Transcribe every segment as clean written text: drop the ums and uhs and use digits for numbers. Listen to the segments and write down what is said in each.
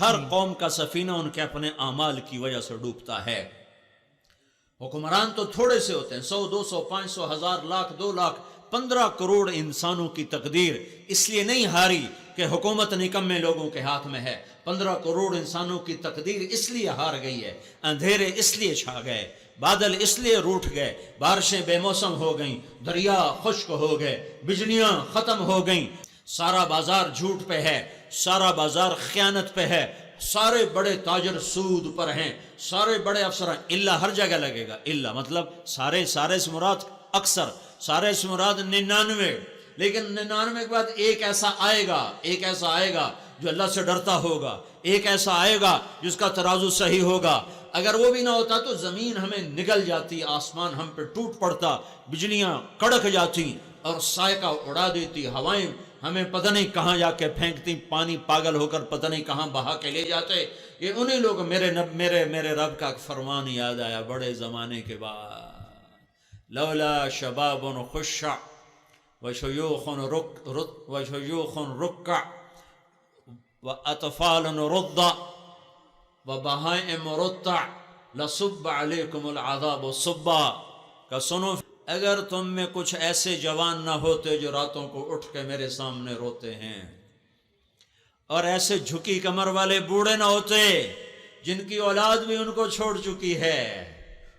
ہر قوم کا سفینہ ان کے اپنے اعمال کی وجہ سے ڈوبتا ہے۔ حکمران تو تھوڑے سے ہوتے ہیں، 100 200 500 1000 لاکھ 2 لاکھ 15 کروڑ انسانوں کی تقدیر اس لیے نہیں ہاری کہ حکومت نکمے لوگوں کے ہاتھ میں ہے، 15 کروڑ انسانوں کی تقدیر اس لیے ہار گئی ہے، اندھیرے اس لیے چھا گئے، بادل اس لیے روٹھ گئے، بارشیں بے موسم ہو گئیں، دریا خشک ہو گئے، بجلیاں ختم ہو گئیں، سارا بازار جھوٹ پہ ہے، سارا بازار خیانت پہ ہے، سارے بڑے تاجر سود پر ہیں، سارے بڑے افسران، اللہ ہر جگہ لگے گا، اللہ مطلب سارے سے مراد اکثر، سارے سے مراد 99، لیکن 99 کے بعد ایک ایسا آئے گا جو اللہ سے ڈرتا ہوگا، ایک ایسا آئے گا جس کا ترازو صحیح ہوگا۔ اگر وہ بھی نہ ہوتا تو زمین ہمیں نگل جاتی، آسمان ہم پہ ٹوٹ پڑتا، بجلیاں کڑک جاتی اور سائقہ اڑا دیتی، ہوائیں ہمیں پتہ نہیں کہاں جا کے پھینکتی، پانی پاگل ہو کر پتہ نہیں کہاں بہا کے لے جاتے۔ یہ انہی لوگ میرے رب کا فرمان یاد آیا بڑے زمانے کے بعد، لولا شباب خشع وشیوخ رکع واطفال رضع وبہائم رتع لصب علیکم العذاب صبا۔ کہ سنو، اگر تم میں کچھ ایسے جوان نہ ہوتے جو راتوں کو اٹھ کے میرے سامنے روتے ہیں، اور ایسے جھکی کمر والے بوڑھے نہ ہوتے جن کی اولاد بھی ان کو چھوڑ چکی ہے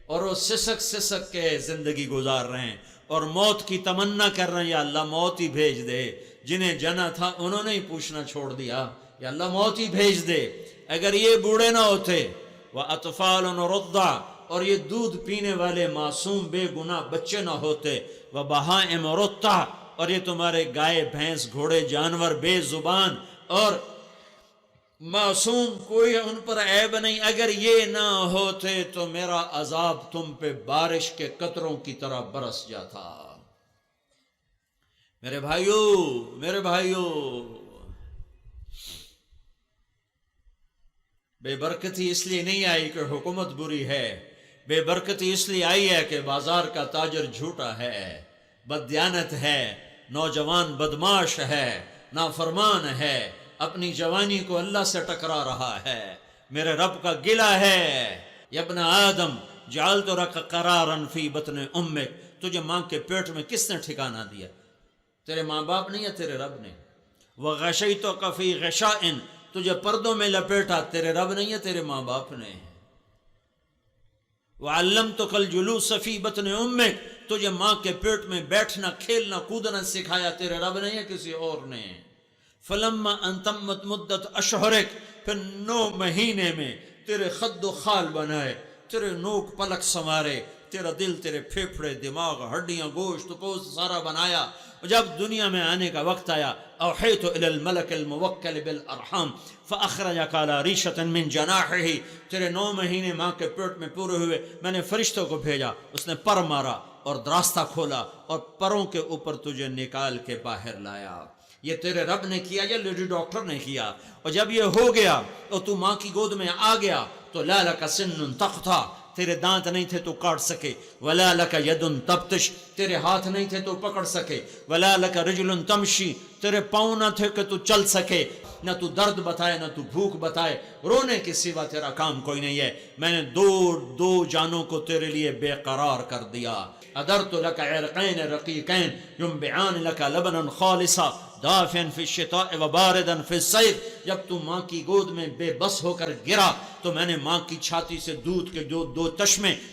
اور وہ سسک کے زندگی گزار رہے ہیں اور موت کی تمنا کر رہے ہیں، یا اللہ موت ہی بھیج دے، جنہیں جنا تھا انہوں نے ہی پوچھنا چھوڑ دیا، یا اللہ موت ہی بھیج دے۔ اگر یہ بوڑھے نہ ہوتے، وَأَطْفَالٌ رُضَّعٌ، اور یہ دودھ پینے والے معصوم بے گناہ بچے نہ ہوتے، وَبَهَائِمُ رُتَّعٌ، اور یہ تمہارے گائے بھینس گھوڑے جانور بے زبان اور معصوم، کوئی ان پر عیب نہیں، اگر یہ نہ ہوتے تو میرا عذاب تم پہ بارش کے قطروں کی طرح برس جاتا۔ میرے بھائیو، بے برکتی اس لیے نہیں آئی کہ حکومت بری ہے، بے برکتی اس لیے آئی ہے کہ بازار کا تاجر جھوٹا ہے، بددیانت ہے، نوجوان بدماش ہے، نافرمان ہے، اپنی جوانی کو اللہ سے ٹکرا رہا ہے۔ میرے رب کا گلہ ہے، یا ابن آدم جعلت لک قرارا فی بطن امک، تجھے ماں کے پیٹ میں کس نے ٹھکانہ دیا؟ تیرے ماں باپ نہیں ہے، تیرے رب نے۔ وغشیتک فی غشاء، تجھے پردوں میں لپیٹا، تیرے رب نہیں ہے، تیرے ماں باپ نے۔ وعلمتک الجلوس فی بطن امک، تجھے ماں کے پیٹ میں بیٹھنا کھیلنا کودنا سکھایا، تیرے رب نہیں ہے، کسی اور نے۔ فلما ان تمت مدت اشہرک، پھر 9 مہینے میں تیرے خد و خال بنائے، تیرے نوک پلک سنوارے، تیرا دل تیرے پھیپھڑے دماغ ہڈیاں گوشت پوست سارا بنایا، جب دنیا میں آنے کا وقت آیا، اوحیت الی الملک الموکل بالارحام فاخرجک علی ریشۃ من جناحہ، تیرے 9 مہینے ماں کے پیٹ میں پورے ہوئے، میں نے فرشتوں کو بھیجا، اس نے پر مارا اور راستہ کھولا اور پروں کے اوپر تجھے نکال کے باہر لایا۔ یہ تیرے رب نے کیا یا لیڈی ڈاکٹر نے کیا؟ اور جب یہ ہو گیا اور تو ماں کی گود میں آ گیا تو لا لک سن تقطع، تیرے دانت نہیں تھے تو کاٹ سکے، ولا لک ید تبطش، تیرے ہاتھ نہیں تھے تو پکڑ سکے، ولا لک رجل تمشی، تیرے پاؤں نہ تھے کہ تو چل سکے، نہ تو درد بتائے نہ تو بھوک بتائے، رونے کے سوا تیرا کام کوئی نہیں ہے۔ میں نے دو جانوں کو تیرے لیے بے قرار کر دیا۔ ادرت لک عرقین رقیقین ینبعان لک لبنا خالصا دافعا فی الشتاء وباردا فی الصیف، جب تو ماں کی گود میں بے بس ہو کر گرا تو میں نے ماں کی چھاتی سے دودھ کے جو 2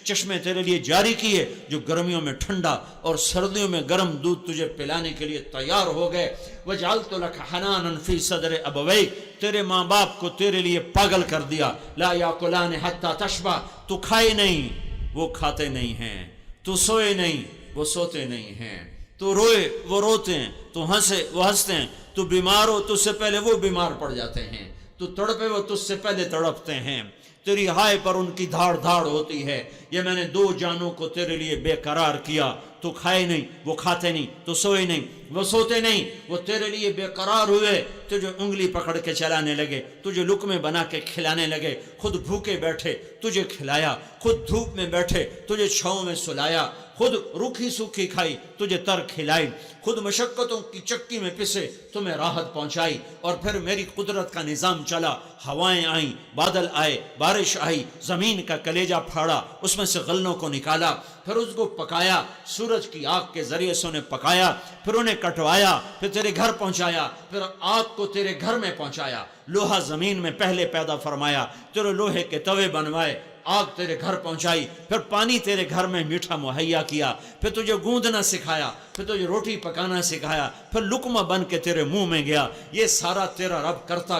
چشمے تیرے لیے جاری کیے، جو گرمیوں میں ٹھنڈا اور سردیوں میں گرم دودھ تجھے پلانے کے لیے تیار ہو گئے۔ وجعلت لک حنانا فی صدر ابویک، تیرے ماں باپ کو تیرے لیے پاگل کر دیا۔ لا یاکلان حتی تشبع، تو کھائے نہیں وہ کھاتے نہیں ہیں، تو سوئے نہیں وہ سوتے نہیں ہیں، تو روئے وہ روتے ہیں، تو ہنسے وہ ہنستے ہیں، تو بیمار ہو تجھ سے پہلے وہ بیمار پڑ جاتے ہیں، تو تڑپے وہ تجھ سے پہلے تڑپتے ہیں، تیری ہائے پر ان کی دھاڑ ہوتی ہے۔ یہ میں نے 2 جانوں کو تیرے لیے بے قرار کیا، تو کھائے نہیں، وہ کھاتے نہیں، تو سوئے نہیں، وہ سوتے نہیں، وہ تیرے لیے بے قرار ہوئے، تجھے انگلی پکڑ کے چلانے لگے، تجھے لقمے بنا کے کھلانے لگے، خود بھوکے بیٹھے تجھے کھلایا، خود دھوپ میں بیٹھے تجھے چھاؤں میں سلایا، خود روکھی سوکھی کھائی تجھے تر کھلائی، خود مشقتوں کی چکی میں پسے تمہیں راحت پہنچائی، اور پھر میری قدرت کا نظام چلا، ہوائیں آئیں، بادل آئے، بارش آئی، زمین کا کلیجہ پھاڑا، اس میں سے غلوں کو نکالا، پھر اس کو پکایا، سورج کی آگ کے ذریعے سے انہیں پکایا، پھر انہیں کٹوایا، پھر تیرے گھر پہنچایا، پھر آگ کو تیرے گھر میں پہنچایا، لوہا زمین میں پہلے پیدا فرمایا، تیرے لوہے کے توے بنوائے، آگ تیرے گھر پہنچائی، پھر پانی تیرے گھر میں میٹھا مہیا کیا، پھر تجھے گوندنا سکھایا، پھر تجھے روٹی پکانا سکھایا، پھر لقمہ بن کے تیرے منہ میں گیا، یہ سارا تیرا رب کرتا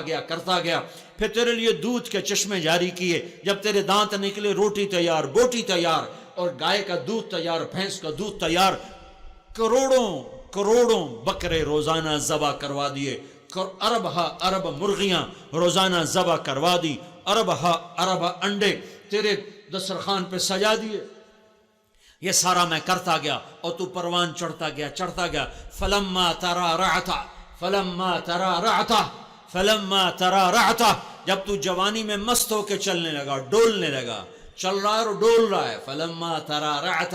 گیا، پھر تیرے لیے دودھ کے چشمے جاری کیے، جب تیرے دانت نکلے روٹی تیار، بوٹی تیار، اور گائے کا دودھ تیار، بھینس کا دودھ تیار، کروڑوں بکرے روزانہ ذبح کروا دیے، ارب مرغیاں روزانہ ذبح کروا دی، ارب انڈے تیرے دسترخوان پہ سجا دیے، یہ سارا میں کرتا گیا، اور تو پروان چڑھتا گیا، فلما ترعرعت، جب تو جوانی میں مست ہو کے چلنے لگا، ڈولنے لگا، چل رہا ہے اور ڈول رہا ہے، فلما ترعرعت،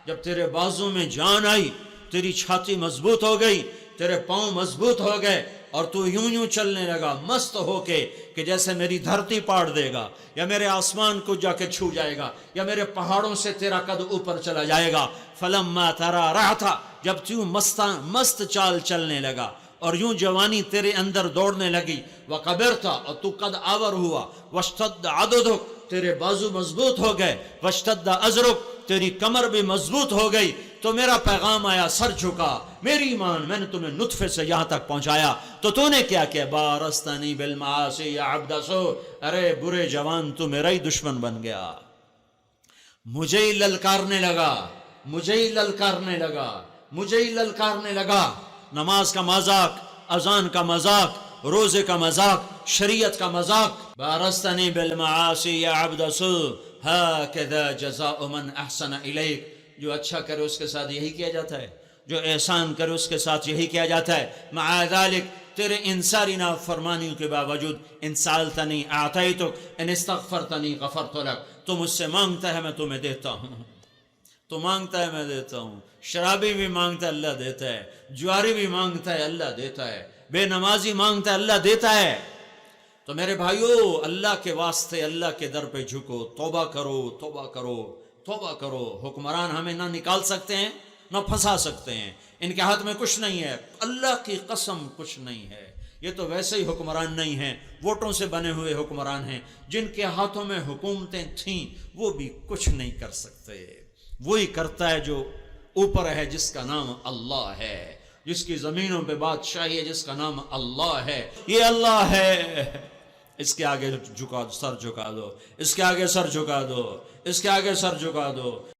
جب تیرے بازو میں جان آئی، تیری چھاتی مضبوط ہو گئی، تیرے پاؤں مضبوط ہو گئے، اور تو یوں چلنے لگا مست ہو کے کہ جیسے میری دھرتی پاڑ دے گا، یا میرے آسمان کو جا کے چھو جائے گا، یا میرے پہاڑوں سے تیرا قد اوپر چلا جائے گا، فلما ترعرعت، جب تو مست چال چلنے لگا، اور یوں جوانی تیرے اندر دوڑنے لگی، وَقَبِرْتَ، اور تو قد آور ہوا، وَاشْتَدَّ عَضُدُكَ، تیرے بازو مضبوط ہو گئے، وَاشْتَدَّ أَزْرُكَ، تیری کمر بھی مضبوط ہو گئی، تو میرا پیغام آیا، سر جھکا، میری ایمان، میں نے تمہیں نطفے سے یہاں تک پہنچایا، تو نے کیا کیا؟ بارستنی بالمعاصی یا عبد سو، ارے برے جوان تو میرا ہی دشمن بن گیا، مجھے ہی للکارنے لگا، نماز کا مذاق، اذان کا مذاق، روزے کا مذاق، شریعت کا مذاق، بارستنی بالمعاصی یا عبد سو، ہاکذا جزاء من احسن الیک، جو اچھا کرے اس کے ساتھ یہی کیا جاتا ہے، جو احسان کرے اس کے ساتھ یہی کیا جاتا ہے، مع ذالک، تیرے ان ساری نافرمانیوں کے باوجود، ان سالتنی اعطیتک، ان استغفرتنی غفرت لک، تو مجھ سے مانگتا ہے میں تمہیں دیتا ہوں، تو مانگتا ہے میں دیتا ہوں، شرابی بھی مانگتا ہے اللہ دیتا ہے، جواری بھی مانگتا ہے اللہ دیتا ہے، بے نمازی مانگتا ہے اللہ دیتا ہے، تو میرے بھائیو، اللہ کے واسطے اللہ کے در پہ جھکو، توبہ کرو، حکمران ہمیں نہ نکال سکتے ہیں نہ پھنسا سکتے ہیں، ان کے ہاتھ میں کچھ نہیں ہے، اللہ کی قسم کچھ نہیں ہے، یہ تو ویسے ہی حکمران نہیں ہیں، ووٹوں سے بنے ہوئے حکمران ہیں، جن کے ہاتھوں میں حکومتیں تھیں وہ بھی کچھ نہیں کر سکتے، وہی کرتا ہے جو اوپر ہے، جس کا نام اللہ ہے، جس کی زمینوں پہ بادشاہی ہے، جس کا نام اللہ ہے، یہ اللہ ہے، اس کے آگے سر جھکا دو، اس کے آگے سر جھکا دو، اس کے آگے سر جھکا دو۔